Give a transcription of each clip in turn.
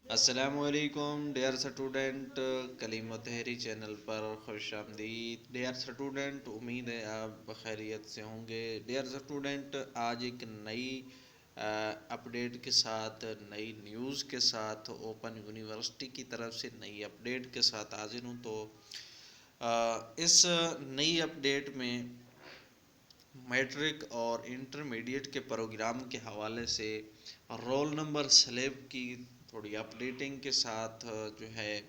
السلام علیکم dear student, کلیم و تحری چینل پر خوش آمدید۔ ڈیئر اسٹوڈنٹ، امید ہے آپ بخیریت سے ہوں گے۔ ڈیئر اسٹوڈنٹ، آج ایک نئی اپڈیٹ کے ساتھ، نئی نیوز کے ساتھ، اوپن یونیورسٹی کی طرف سے نئی اپڈیٹ کے ساتھ حاضر ہوں۔ تو اس نئی اپڈیٹ میں میٹرک اور انٹرمیڈیٹ کے پروگرام کے حوالے سے رول نمبر سلیب کی تھوڑی اپڈیٹنگ کے ساتھ جو ہے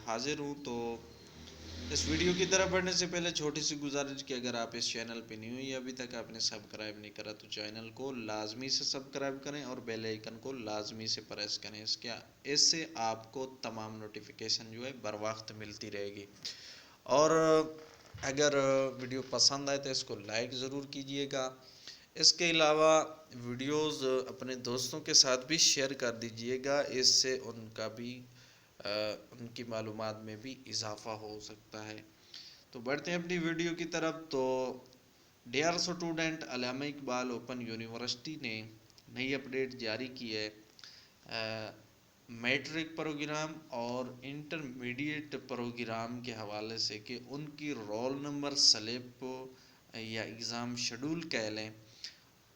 حاضر ہوں۔ تو اس ویڈیو کی طرف بڑھنے سے پہلے چھوٹی سی گزارش کہ اگر آپ اس چینل پہ نہیں ہوئی ابھی تک آپ نے سبسکرائب نہیں کرا تو چینل کو لازمی سے سبسکرائب کریں اور بیل آئیکن کو لازمی سے پریس کریں۔ اس سے آپ کو تمام نوٹیفیکیشن جو ہے بر وقت ملتی رہے گی۔ اور اگر ویڈیو پسند آئے تو اس کو لائک ضرور کیجئے گا۔ اس کے علاوہ ویڈیوز اپنے دوستوں کے ساتھ بھی شیئر کر دیجئے گا، اس سے ان کی معلومات میں بھی اضافہ ہو سکتا ہے۔ تو بڑھتے ہیں اپنی ویڈیو کی طرف۔ تو ڈیئر اسٹوڈنٹ، علامہ اقبال اوپن یونیورسٹی نے نئی اپڈیٹ جاری کی ہے میٹرک پروگرام اور انٹرمیڈیٹ پروگرام کے حوالے سے کہ ان کی رول نمبر سلپ یا ایگزام شیڈول کہہ لیں،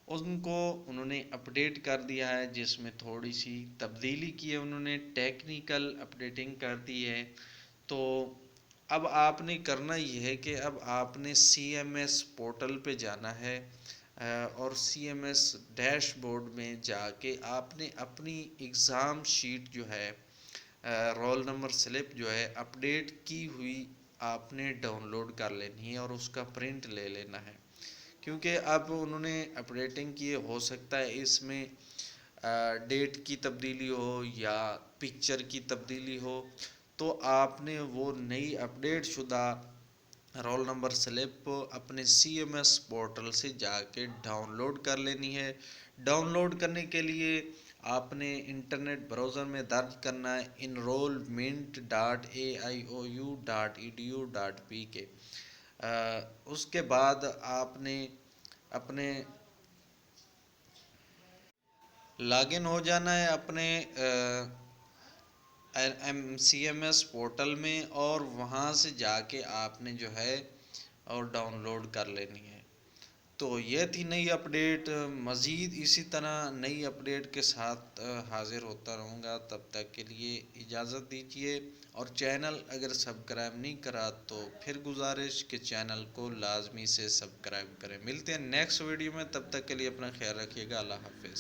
ان کو انہوں نے اپڈیٹ کر دیا ہے، جس میں تھوڑی سی تبدیلی کی ہے، انہوں نے ٹیکنیکل اپڈیٹنگ کر دی ہے۔ تو اب آپ نے کرنا یہ ہے کہ اب آپ نے سی ایم ایس پورٹل پہ جانا ہے اور C M S dashboard میں جا کے آپ نے اپنی ایگزام شیٹ جو ہے، رول نمبر سلپ جو ہے اپڈیٹ کی ہوئی، آپ نے ڈاؤن لوڈ کر لینی ہے اور اس کا پرنٹ لے لینا ہے، کیونکہ اب انہوں نے اپڈیٹنگ کی، ہو سکتا ہے اس میں ڈیٹ کی تبدیلی ہو یا پکچر کی تبدیلی ہو، تو آپ نے وہ نئی اپڈیٹ شدہ رول نمبر سلپ اپنے سی ایم ایس پورٹل سے جا کے ڈاؤن لوڈ کر لینی ہے۔ ڈاؤن لوڈ کرنے کے لیے آپ نے انٹرنیٹ براؤزر میں درج کرنا ہے enrollment.aiou.edu.pk۔ اس کے بعد آپ نے اپنے لاگ ان ہو جانا ہے اپنے سی ایم ایس پورٹل میں، اور وہاں سے جا کے آپ نے جو ہے اور ڈاؤن لوڈ کر لینی ہے۔ تو یہ تھی نئی اپڈیٹ۔ مزید اسی طرح نئی اپڈیٹ کے ساتھ حاضر ہوتا رہوں گا، تب تک کے لیے اجازت دیجیے۔ اور چینل اگر سبسکرائب نہیں کرا تو پھر گزارش کہ چینل کو لازمی سے سبسکرائب کریں۔ ملتے ہیں نیکسٹ ویڈیو میں، تب تک کے لیے اپنا خیال رکھیے گا۔ اللہ حافظ۔